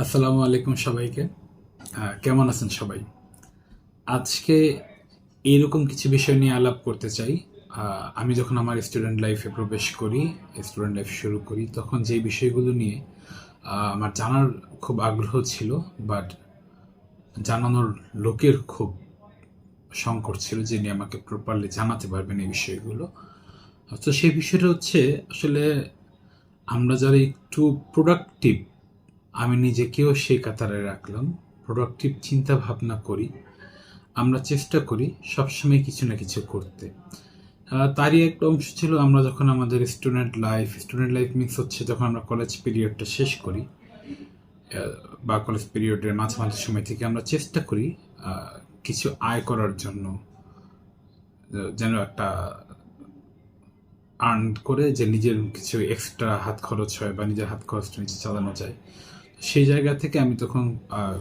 আসসালামু আলাইকুম সবাইকে। কেমন আছেন সবাই? আজকে এইরকম কিছু বিষয় নিয়ে আলাপ করতে চাই। আমি যখন আমার স্টুডেন্ট লাইফে প্রবেশ করি, স্টুডেন্ট লাইফ শুরু করি, তখন যে বিষয়গুলো নিয়ে আমার জানার খুব আগ্রহ ছিল, বাট জানানোর লোকের খুব সংকট ছিল, যিনি আমাকে প্রপারলি জানাতে পারবেন এই বিষয়গুলো। তো সেই বিষয়টা হচ্ছে আসলে আমরা যারা একটু প্রোডাক্টিভ, আমি নিজেকেও সেই কাতারে রাখলাম, প্রোডাক্টিভ চিন্তা ভাবনা করি, আমরা চেষ্টা করি সবসময় কিছু না কিছু করতে। তারই একটা অংশ ছিল আমরা যখন আমাদের স্টুডেন্ট লাইফ মিনস হচ্ছে যখন আমরা কলেজ পিরিয়ডটা শেষ করি, বা কলেজ পিরিয়ডের মাঝামাঝি সময় থেকে আমরা চেষ্টা করি কিছু আয় করার জন্য, যেন একটা আর্ন করে যে নিজের কিছু এক্সট্রা হাত খরচ হয় বা নিজের হাত খরচটা নিজে চালানো যায়। সেই জায়গা থেকে আমি তখন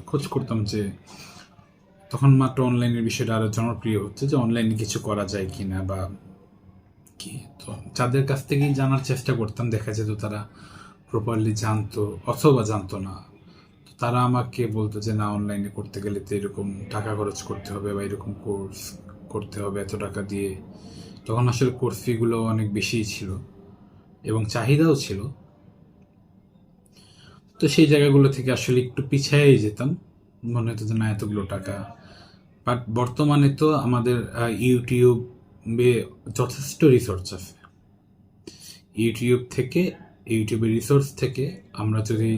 খোঁজ করতাম যে তখন মাত্র অনলাইনের বিষয়টা আরও জনপ্রিয় হচ্ছে, যে অনলাইনে কিছু করা যায় কিনা বা কি। তো যাদের কাছ থেকেই জানার চেষ্টা করতাম, দেখা যেত তারা প্রপারলি জানতো অথবা জানতো না। তারা আমাকে বলতো যে না, অনলাইনে করতে গেলে তো এরকম টাকা খরচ করতে হবে বা এরকম কোর্স করতে হবে এত টাকা দিয়ে। তখন আসলে কোর্স ফিগুলো অনেক বেশিই ছিল এবং চাহিদাও ছিল। তো সেই জায়গাগুলো থেকে আসলে একটু পিছিয়ে যেতাম, মনে হতো যে না, এতগুলো টাকা। বাট বর্তমানে তো আমাদের ইউটিউবে যথেষ্ট রিসোর্স আছে। ইউটিউবের রিসোর্স থেকে আমরা যদি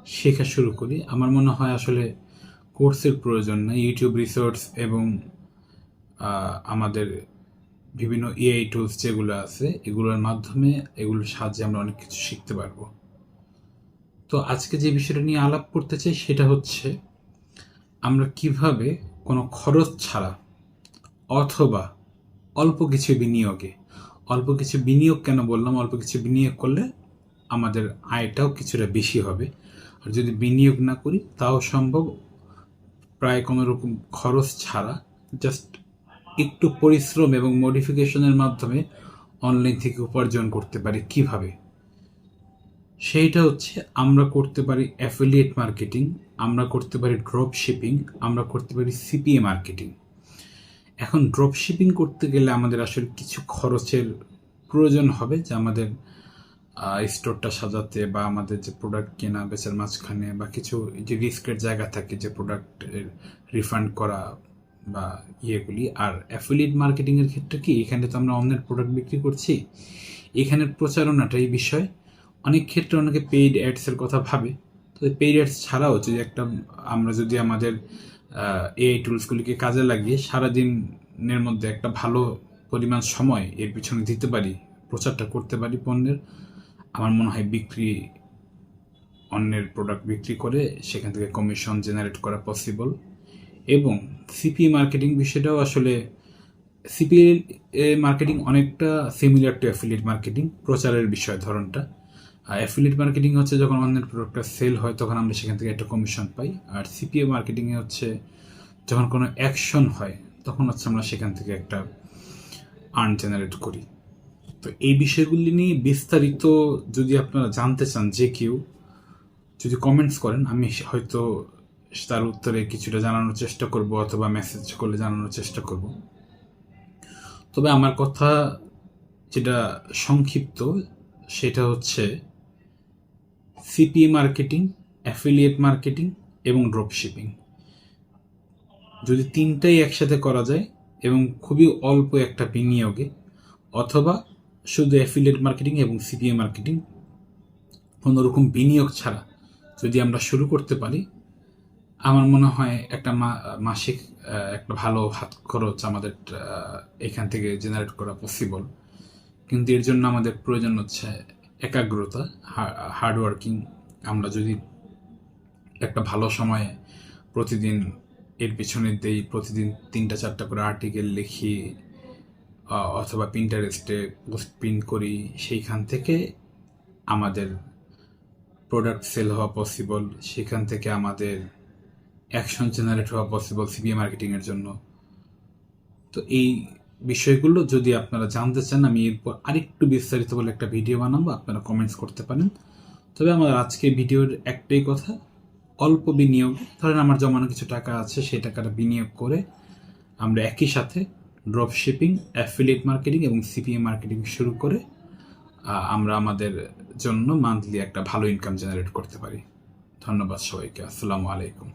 শেখা শুরু করি, আমার মনে হয় আসলে কোর্সের প্রয়োজন নেই। ইউটিউব রিসোর্স এবং আমাদের বিভিন্ন এআই টুলস যেগুলো আছে, এগুলোর মাধ্যমে, এগুলোর সাহায্যে আমরা অনেক কিছু শিখতে পারবো। তো আজকে যে বিষয়টা নিয়ে আলাপ করতে চাই সেটা হচ্ছে আমরা কিভাবে কোনো খরচ ছাড়া অথবা অল্প কিছু বিনিয়োগ কেন বললাম, অল্প কিছু বিনিয়োগ করলে আমাদের আয়টাও কিছুটা বেশি হবে। আর যদি বিনিয়োগ না করি তাও সম্ভব, প্রায় কোনো রকম খরচ ছাড়া, জাস্ট একটু পরিশ্রম এবং মডিফিকেশনের মাধ্যমে অনলাইন থেকে উপার্জন করতে পারি কিভাবে। সেইটা হচ্ছে আমরা করতে পারি অ্যাফিলিয়েট মার্কেটিং, আমরা করতে পারি ড্রপ শিপিং, আমরা করতে পারি সিপিএ মার্কেটিং। এখন ড্রপ শিপিং করতে গেলে আমাদের আসলে কিছু খরচের প্রয়োজন হবে, যে আমাদের স্টোরটা সাজাতে বা আমাদের যে প্রোডাক্ট কেনা বেচার মাঝখানে বা কিছু যে রিস্কের জায়গা থাকে, যে প্রোডাক্ট রিফান্ড করা বা ইয়েগুলি। আর অ্যাফিলিয়েট মার্কেটিংয়ের ক্ষেত্রে কি, এখানে তো আমরা অন্যের প্রোডাক্ট বিক্রি করছি, এখানের প্রচারণাটাই বিষয়। অনেক ক্ষেত্রে অনেকে পেইড অ্যাডসের কথা ভাবে। তো পেইড অ্যাডস ছাড়াও আমরা যদি আমাদের এআই টুলসগুলিকে কাজে লাগিয়ে সারাদিনের মধ্যে একটা ভালো পরিমাণ সময় এর পিছনে দিতে পারি, প্রচারটা করতে পারি পণ্যের, আমার মনে হয় অন্যের প্রোডাক্ট বিক্রি করে সেখান থেকে কমিশন জেনারেট করা পসিবল। এবং সিপিএ মার্কেটিং বিষয়টাও আসলে, সিপিএ মার্কেটিং অনেকটা সিমিলার টু অ্যাফিলিয়েট মার্কেটিং, প্রচারের বিষয় ধরনটা। অ্যাফিলিয়েট মার্কেটিং হচ্ছে যখন অন্যের প্রোডাক্টটা সেল হয় তখন আমরা সেখান থেকে একটা কমিশন পাই। আর সিপিএ মার্কেটিংয়ে হচ্ছে যখন কোনো অ্যাকশন হয় তখন হচ্ছে আমরা সেখান থেকে একটা আর্ন জেনারেট করি। তো এই বিষয়গুলি নিয়ে বিস্তারিত যদি আপনারা জানতে চান, যে কেউ যদি কমেন্টস করেন, আমি হয়তো তার উত্তরে কিছুটা জানানোর চেষ্টা করব অথবা মেসেজ করলে জানানোর চেষ্টা করব। তবে আমার কথা যেটা সংক্ষিপ্ত, সেটা হচ্ছে সিপিএ মার্কেটিং, অ্যাফিলিয়েট মার্কেটিং এবং ড্রপ শিপিং। যদি তিনটাই একসাথে করা যায় এবং খুবই অল্প একটা বিনিয়োগে, অথবা শুধু অ্যাফিলিয়েট মার্কেটিং এবং সিপিএ মার্কেটিং কোনোরকম বিনিয়োগ ছাড়া যদি আমরা শুরু করতে পারি, আমার মনে হয় একটা মাসিক একটা ভালো হাত খরচ আমাদের এখান থেকে জেনারেট করা পসিবল। কিন্তু এর জন্য আমাদের প্রয়োজন হচ্ছে একাগ্রতা, হার্ডওয়ার্কিং। আমরা যদি একটা ভালো সময়ে প্রতিদিন এর পিছনে দেই, প্রতিদিন 3-4টা করে আর্টিকেল লিখি, অথবা পিন্টারেস্টে পোস্ট পিন করি, সেইখান থেকে আমাদের প্রোডাক্ট সেল হওয়া পসিবল, সেখান থেকে আমাদের অ্যাকশন জেনারেট হওয়া পসিবল সিপিএ মার্কেটিংয়ের জন্য। তো এই বিষয়গুলো যদি আপনারা জানতে চান, আমি এরপর আরেকটু বিস্তারিত বলে একটা ভিডিও বানাবো, আপনারা কমেন্টস করতে পারেন। তবে আমার আজকে ভিডিওর একটাই কথা, অল্প বিনিয়োগ, ধরেন আমার জমানো কিছু টাকা আছে, সেই টাকাটা বিনিয়োগ করে আমরা একই সাথে ড্রপ শিপিং, অ্যাফিলিয়েট মার্কেটিং এবং সিপিএ মার্কেটিং শুরু করে আমরা আমাদের জন্য মান্থলি একটা ভালো ইনকাম জেনারেট করতে পারি। ধন্যবাদ সবাইকে। আসসালামু আলাইকুম।